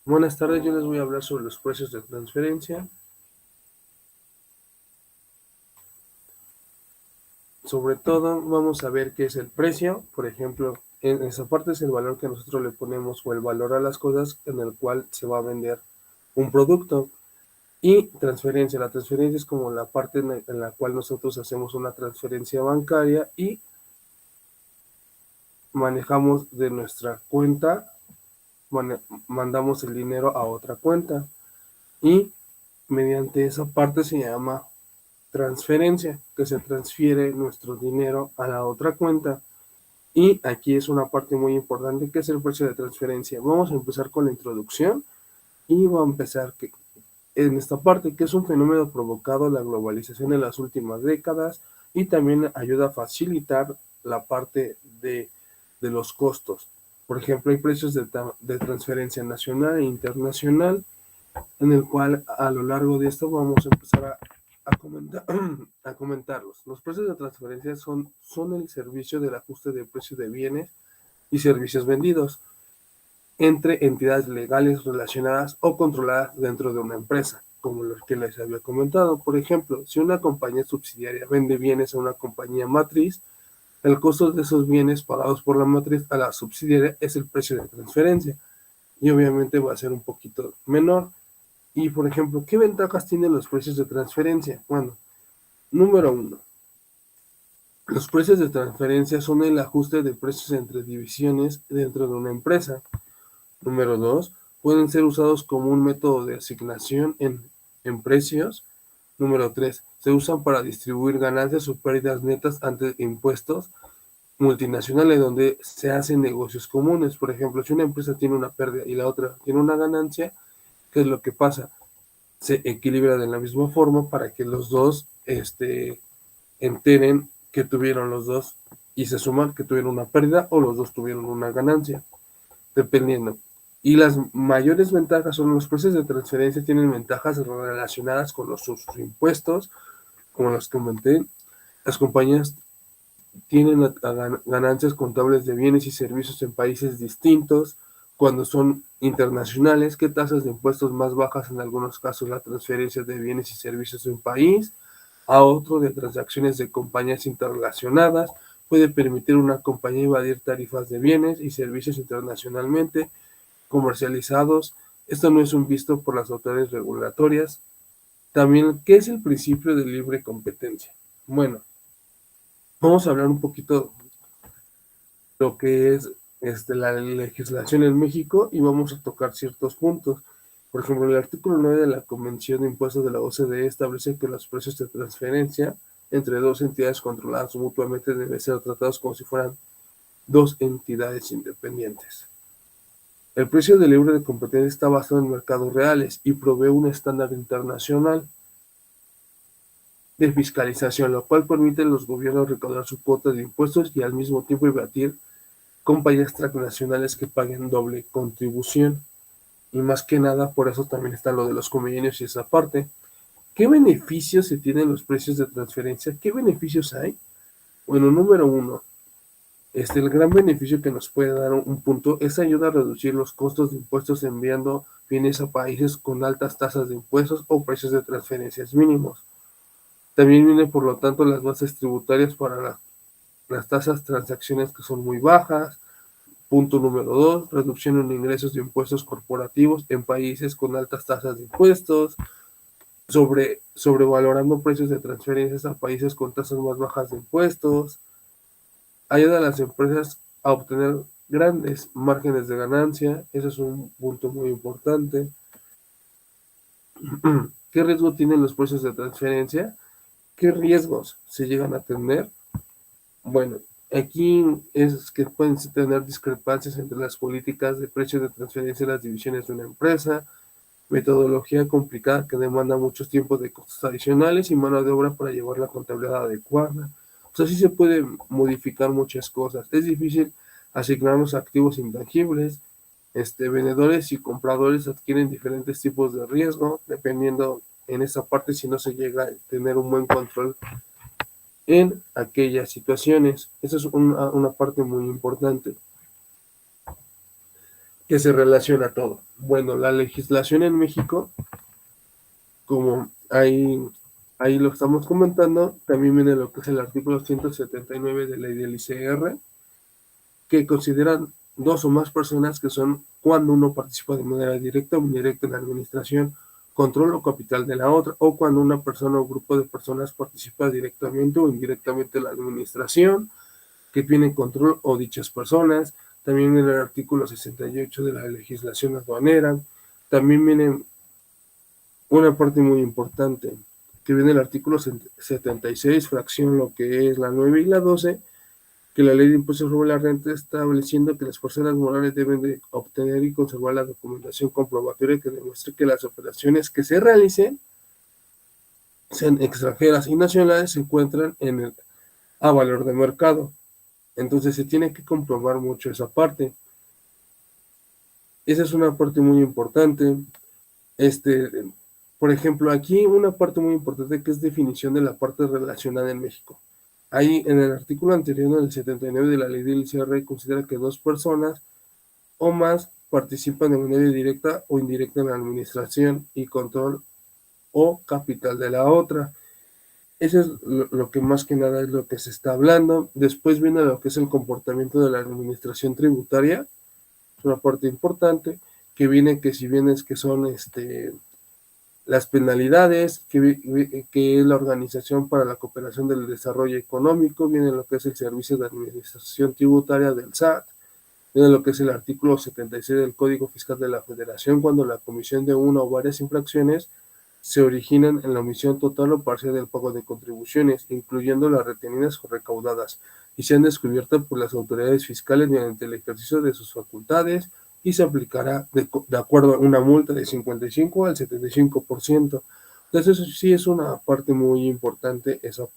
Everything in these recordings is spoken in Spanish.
Buenas tardes, yo les voy a hablar sobre los precios de transferencia. Sobre todo, vamos a ver qué es el precio. Por ejemplo, en esa parte es el valor que nosotros le ponemos o el valor a las cosas en el cual se va a vender un producto. Y transferencia. La transferencia es como la parte en la cual nosotros hacemos una transferencia bancaria y manejamos de nuestra cuenta, mandamos el dinero a otra cuenta. Y mediante esa parte se llama transferencia, que se transfiere nuestro dinero a la otra cuenta. Y aquí es una parte muy importante que es el precio de transferencia. Vamos a empezar con la introducción y vamos a empezar en esta parte, que es un fenómeno provocado la globalización en las últimas décadas y también ayuda a facilitar la parte de los costos. Por ejemplo, hay precios de transferencia nacional e internacional, en el cual a lo largo de esto vamos a empezar a comentarlos. Los precios de transferencia son el servicio del ajuste de precio de bienes y servicios vendidos entre entidades legales relacionadas o controladas dentro de una empresa, como lo que les había comentado. Por ejemplo, si una compañía subsidiaria vende bienes a una compañía matriz, el costo de esos bienes pagados por la matriz a la subsidiaria es el precio de transferencia y obviamente va a ser un poquito menor. Y, por ejemplo, ¿qué ventajas tienen los precios de transferencia? Bueno, número uno, los precios de transferencia son el ajuste de precios entre divisiones dentro de una empresa. Número dos, pueden ser usados como un método de asignación en precios. Número tres, se usan para distribuir ganancias o pérdidas netas ante impuestos multinacionales donde se hacen negocios comunes. Por ejemplo, si una empresa tiene una pérdida y la otra tiene una ganancia, ¿qué es lo que pasa? Se equilibra de la misma forma para que los dos enteren que tuvieron los dos y se suman que tuvieron una pérdida o los dos tuvieron una ganancia, dependiendo. Y las mayores ventajas son los precios de transferencia tienen ventajas relacionadas con sus impuestos, como las que comenté. Las compañías tienen ganancias contables de bienes y servicios en países distintos cuando son internacionales, qué tasas de impuestos más bajas en algunos casos la transferencia de bienes y servicios de un país a otro de transacciones de compañías interrelacionadas, puede permitir a una compañía evadir tarifas de bienes y servicios internacionalmente comercializados. Esto no es un visto por las autoridades regulatorias. También, ¿qué es el principio de libre competencia? Bueno, vamos a hablar un poquito de lo que es la legislación en México y vamos a tocar ciertos puntos. Por ejemplo, el artículo 9 de la Convención de Impuestos de la OCDE establece que los precios de transferencia entre dos entidades controladas mutuamente deben ser tratados como si fueran dos entidades independientes. El precio de libre de competencia está basado en mercados reales y provee un estándar internacional de fiscalización, lo cual permite a los gobiernos recaudar su cuota de impuestos y al mismo tiempo evadir compañías transnacionales que paguen doble contribución. Y más que nada, por eso también está lo de los convenios y esa parte. ¿Qué beneficios se tienen los precios de transferencia? ¿Qué beneficios hay? Bueno, número uno, el gran beneficio que nos puede dar un punto es ayudar a reducir los costos de impuestos enviando bienes a países con altas tasas de impuestos o precios de transferencias mínimos. También viene, por lo tanto, las bases tributarias para las tasas transacciones que son muy bajas. Punto número dos, reducción en ingresos de impuestos corporativos en países con altas tasas de impuestos. Sobrevalorando precios de transferencias a países con tasas más bajas de impuestos. Ayuda a las empresas a obtener grandes márgenes de ganancia. Ese es un punto muy importante. ¿Qué riesgo tienen los precios de transferencia? ¿Qué riesgos se llegan a tener? Bueno, aquí es que pueden tener discrepancias entre las políticas de precios de transferencia y las divisiones de una empresa, metodología complicada que demanda mucho tiempo de costos adicionales y mano de obra para llevar la contabilidad adecuada. O sea, sí se pueden modificar muchas cosas. Es difícil asignar los activos intangibles. Vendedores y compradores adquieren diferentes tipos de riesgo, dependiendo en esa parte si no se llega a tener un buen control en aquellas situaciones. Esa es una parte muy importante. que se relaciona todo. Bueno, la legislación en México, como ahí lo estamos comentando, también viene lo que es el artículo 179 de la ley del ICR, que consideran dos o más personas que son cuando uno participa de manera directa o indirecta en la administración, control o capital de la otra, o cuando una persona o grupo de personas participa directamente o indirectamente en la administración, que tienen control o dichas personas. También viene el artículo 68 de la legislación aduanera. También viene una parte muy importante, que viene el artículo 76, fracción lo que es la 9 y la 12, que la ley de impuestos sobre la renta estableciendo que las personas morales deben de obtener y conservar la documentación comprobatoria que demuestre que las operaciones que se realicen, sean extranjeras y nacionales, se encuentran a valor de mercado. Entonces se tiene que comprobar mucho esa parte. Esa es una parte muy importante. Este, por ejemplo, aquí una parte muy importante que es definición de la parte relacionada en México. Ahí en el artículo anterior, en el 79 de la ley del ICR, considera que dos personas o más participan de manera directa o indirecta en la administración y control o capital de la otra. Eso es lo que más que nada es lo que se está hablando. Después viene lo que es el comportamiento de la administración tributaria, es una parte importante, que viene que si bien es que son las penalidades, que es la Organización para la Cooperación del Desarrollo Económico, viene lo que es el Servicio de Administración Tributaria del SAT, viene lo que es el artículo 76 del Código Fiscal de la Federación, cuando la comisión de una o varias infracciones se originan en la omisión total o parcial del pago de contribuciones, incluyendo las retenidas o recaudadas, y sean descubiertas por las autoridades fiscales mediante el ejercicio de sus facultades, y se aplicará de acuerdo a una multa de 55 al 75%. Entonces, eso sí es una parte muy importante, eso.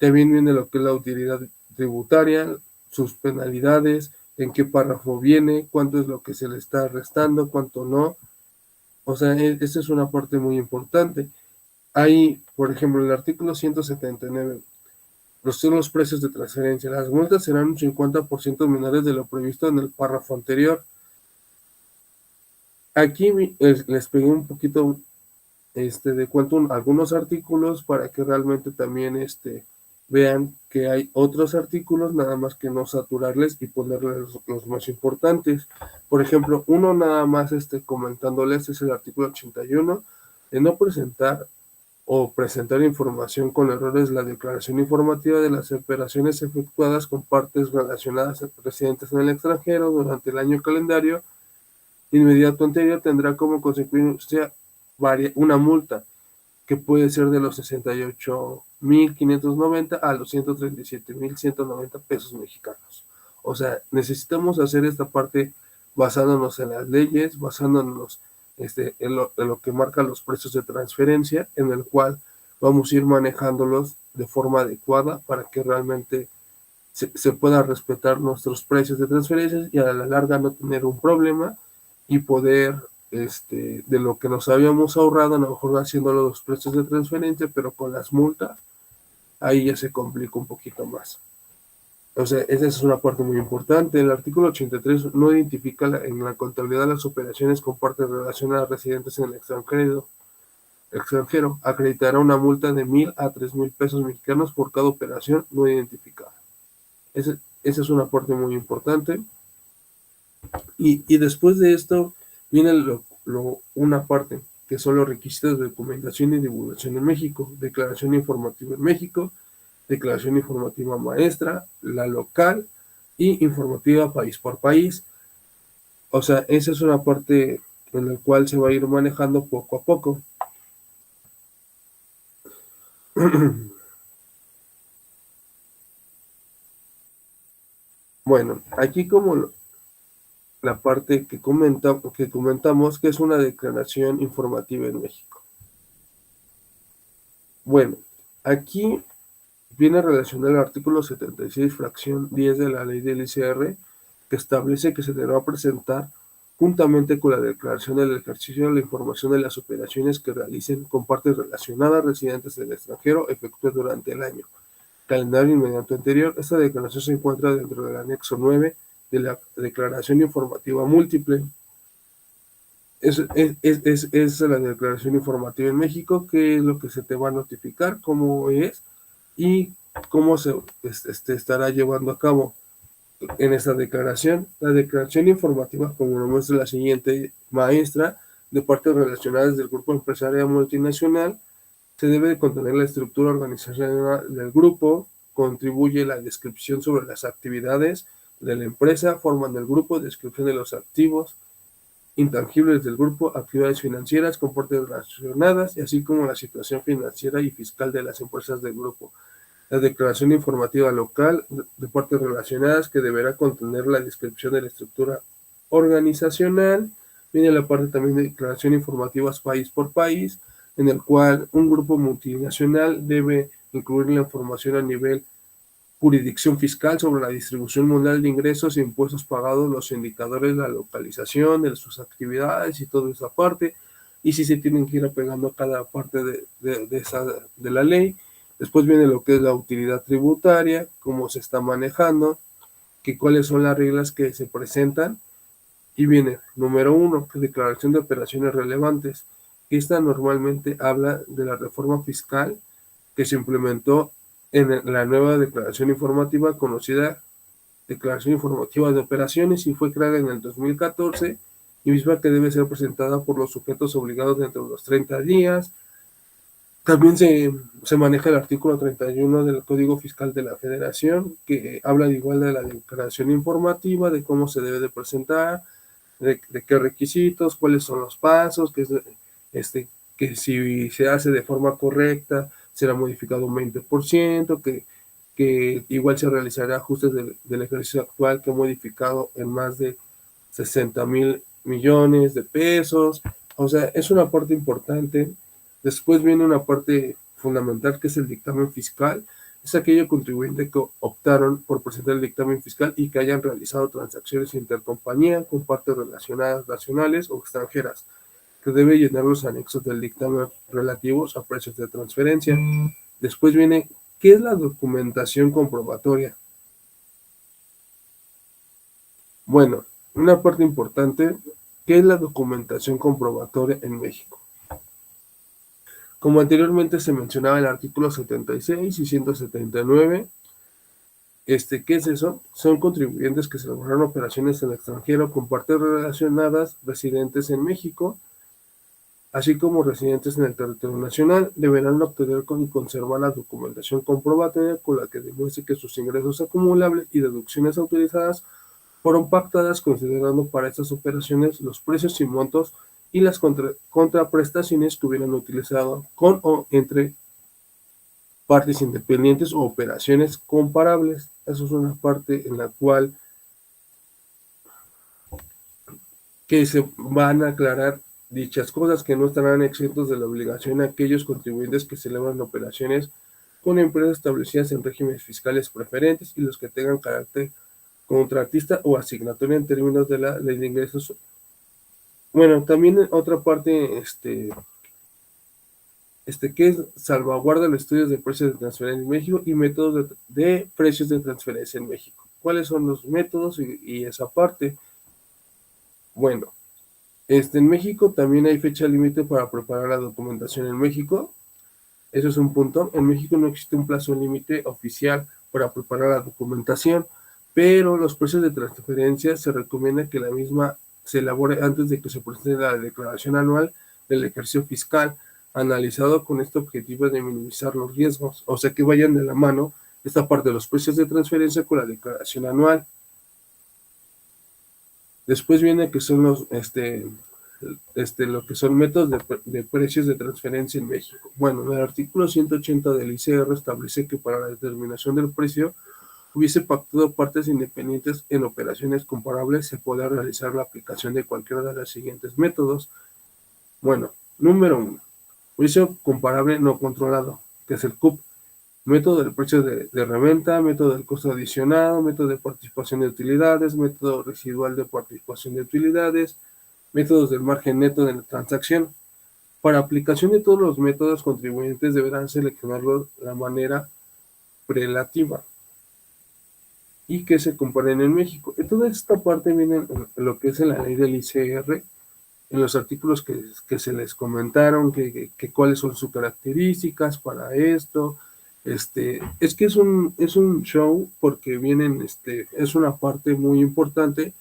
También viene lo que es la utilidad tributaria, sus penalidades, en qué párrafo viene, cuánto es lo que se le está restando, cuánto no. O sea, esta es una parte muy importante. Hay, por ejemplo, el artículo 179, son los precios de transferencia. Las multas serán un 50% menores de lo previsto en el párrafo anterior. Aquí les pegué un poquito de cuento algunos artículos para que realmente también vean que hay otros artículos, nada más que no saturarles y ponerles los más importantes. Por ejemplo, uno nada más comentándoles es el artículo 81, de no presentar o presentar información con errores la declaración informativa de las operaciones efectuadas con partes relacionadas a residentes en el extranjero durante el año calendario inmediato anterior tendrá como consecuencia una multa que puede ser de los 68,590 a los 137,190 pesos mexicanos. O sea, necesitamos hacer esta parte basándonos en las leyes, basándonos en lo que marcan los precios de transferencia, en el cual vamos a ir manejándolos de forma adecuada para que realmente se pueda respetar nuestros precios de transferencias y a la larga no tener un problema y poder, de lo que nos habíamos ahorrado, a lo mejor haciéndolo los precios de transferencia, pero con las multas, ahí ya se complica un poquito más. O sea, esa es una parte muy importante. El artículo 83 no identifica en la contabilidad las operaciones con partes relacionadas a residentes en el extranjero. Acreditará una multa de 1,000 a 3,000 pesos mexicanos por cada operación no identificada. Esa es una parte muy importante. Y después de esto viene una parte que son los requisitos de documentación y divulgación en México, declaración informativa en México, declaración informativa maestra, la local y informativa país por país. O sea, esa es una parte en la cual se va a ir manejando poco a poco. Bueno, aquí como la parte que comentamos que es una declaración informativa en México. Bueno, aquí viene relacionado el artículo 76, fracción 10 de la ley del ICR, que establece que se deberá presentar juntamente con la declaración del ejercicio de la información de las operaciones que realicen con partes relacionadas residentes del extranjero efectuadas durante el año calendario inmediato anterior. Esta declaración se encuentra dentro del anexo 9 de la declaración informativa múltiple. Es la declaración informativa en México, qué es lo que se te va a notificar, cómo es y cómo se estará llevando a cabo en esta declaración. La declaración informativa, como lo muestra la siguiente maestra, de partes relacionadas del grupo empresarial multinacional, se debe de contener la estructura organizacional del grupo, contribuye la descripción sobre las actividades de la empresa, forman del grupo, descripción de los activos intangibles del grupo, actividades financieras, comportes relacionadas, y así como la situación financiera y fiscal de las empresas del grupo. La declaración informativa local de partes relacionadas, que deberá contener la descripción de la estructura organizacional. Viene la parte también de declaración informativas país por país, en el cual un grupo multinacional debe incluir la información a nivel jurisdicción fiscal sobre la distribución mundial de ingresos e impuestos pagados, los indicadores, la localización de sus actividades y toda esa parte, y si se tienen que ir apegando a cada parte de la ley. Después viene lo que es la utilidad tributaria, cómo se está manejando, que cuáles son las reglas que se presentan, y viene, número 1, declaración de operaciones relevantes. Esta normalmente habla de la reforma fiscal que se implementó en la nueva declaración informativa conocida Declaración Informativa de Operaciones y fue creada en el 2014 y misma que debe ser presentada por los sujetos obligados dentro de los 30 días. También se maneja el artículo 31 del Código Fiscal de la Federación, que habla igual de la declaración informativa, de cómo se debe de presentar, de qué requisitos, cuáles son los pasos, que si se hace de forma correcta será modificado un 20%, que igual se realizará ajustes del ejercicio actual que ha modificado en más de 60,000 millones de pesos. O sea, es una parte importante. Después viene una parte fundamental que es el dictamen fiscal. Es aquellos contribuyentes que optaron por presentar el dictamen fiscal y que hayan realizado transacciones intercompañía con partes relacionadas nacionales o extranjeras, que debe llenar los anexos del dictamen relativos a precios de transferencia. Después viene, ¿qué es la documentación comprobatoria? Bueno, una parte importante, ¿qué es la documentación comprobatoria en México? Como anteriormente se mencionaba en el artículo 76 y 179, ¿qué es eso? Son contribuyentes que celebraron operaciones en el extranjero con partes relacionadas residentes en México, así como residentes en el territorio nacional, deberán obtener y conservar la documentación comprobatoria con la que demuestre que sus ingresos acumulables y deducciones autorizadas fueron pactadas considerando para estas operaciones los precios y montos y las contraprestaciones que hubieran utilizado con o entre partes independientes o operaciones comparables. Eso es una parte en la cual que se van a aclarar dichas cosas, que no estarán exentos de la obligación a aquellos contribuyentes que celebran operaciones con empresas establecidas en regímenes fiscales preferentes y los que tengan carácter contratista o asignatoria en términos de la ley de ingresos. Bueno, también otra parte, que es salvaguarda los estudios de precios de transferencia en México y métodos de precios de transferencia en México. ¿Cuáles son los métodos y esa parte? Bueno, en México también hay fecha límite para preparar la documentación en México. Eso es un punto. En México no existe un plazo límite oficial para preparar la documentación, pero los precios de transferencia se recomienda que la misma se elabore antes de que se presente la declaración anual del ejercicio fiscal, analizado con este objetivo de minimizar los riesgos, o sea que vayan de la mano esta parte de los precios de transferencia con la declaración anual. Después viene que son lo que son métodos de precios de transferencia en México. Bueno, el artículo 180 del ICR establece que para la determinación del precio hubiese pactado partes independientes en operaciones comparables, se podrá realizar la aplicación de cualquiera de los siguientes métodos. Bueno, número 1, precio comparable no controlado, que es el CUP. Método del precio de reventa, método del costo adicionado, método de participación de utilidades, método residual de participación de utilidades, métodos del margen neto de la transacción. Para aplicación de todos los métodos, contribuyentes deberán seleccionarlo de la manera prelativa. y que se comparen en México. Y toda esta parte viene en lo que es en la ley del ICR, en los artículos que se les comentaron, que cuáles son sus características para esto. Es que es un show porque vienen, es una parte muy importante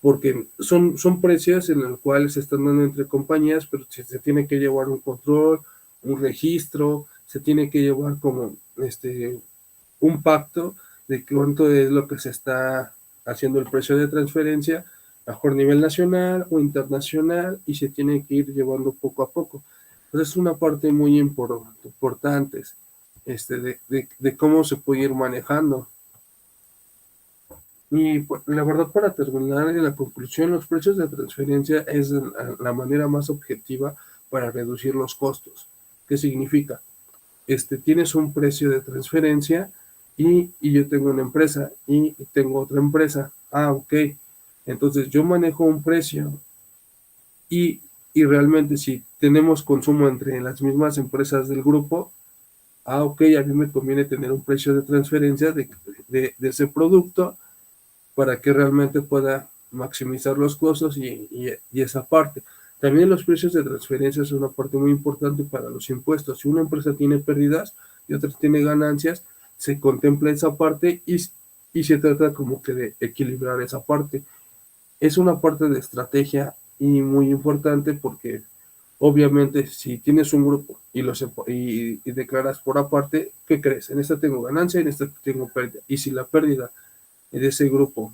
porque son precios en los cuales se están dando entre compañías, pero se tiene que llevar un control, un registro, se tiene que llevar como un pacto de cuánto es lo que se está haciendo el precio de transferencia, mejor nivel nacional o internacional, y se tiene que ir llevando poco a poco. Entonces es una parte muy importante de cómo se puede ir manejando. Y pues, la verdad, para terminar en la conclusión, los precios de transferencia es la manera más objetiva para reducir los costos. ¿Qué significa? Tienes un precio de transferencia y yo tengo una empresa y tengo otra empresa. Ah, ok. Entonces yo manejo un precio y, y realmente si tenemos consumo entre las mismas empresas del grupo, ah, ok, a mí me conviene tener un precio de transferencia de ese producto para que realmente pueda maximizar los costos y esa parte. También los precios de transferencia son una parte muy importante para los impuestos. Si una empresa tiene pérdidas y otra tiene ganancias, se contempla esa parte y se trata como que de equilibrar esa parte. Es una parte de estrategia y muy importante porque obviamente si tienes un grupo y declaras por aparte, ¿qué crees? En esta tengo ganancia, en esta tengo pérdida. Y si la pérdida de ese grupo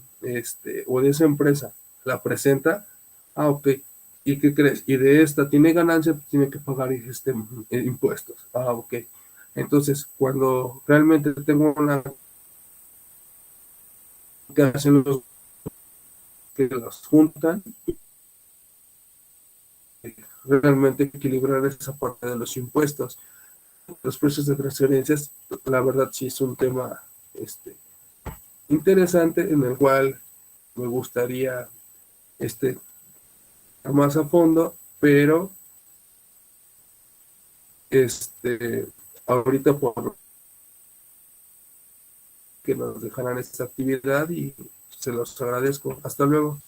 o de esa empresa la presenta, ah, ok, ¿y qué crees? Y de esta tiene ganancia, pues tiene que pagar impuestos. Ah, ok. Entonces, cuando realmente tengo una que hacen los que los juntan, realmente equilibrar esa parte de los impuestos. Los precios de transferencias, la verdad sí es un tema interesante en el cual me gustaría este, más a fondo, pero ahorita por que nos dejaran esta actividad y se los agradezco. Hasta luego.